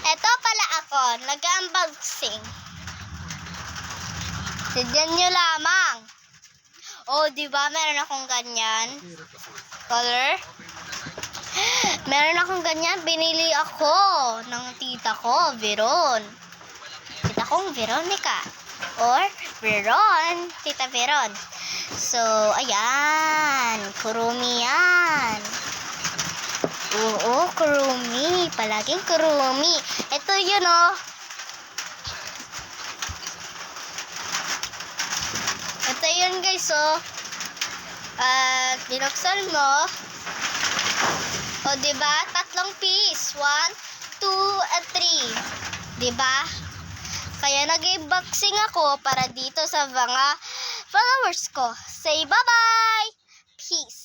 Ito pala ako, nag-unboxing. Tignan nyo lamang. Oh, di ba meron akong ganyan? Color? Meron akong ganyan. Binili ako ng tita ko, Veron. Tita kong Veronica. Or Veron. Tita Veron. So, ayan. Kurumi yan. Oo, kurumi. Palaging kurumi. Ito yun, oh. Ito yun, guys, oh. At binuksan mo. O, diba? 3 piece. 1, 2, and 3. Diba? Kaya nag-unboxing ako para dito sa mga followers ko. Say bye-bye! Peace!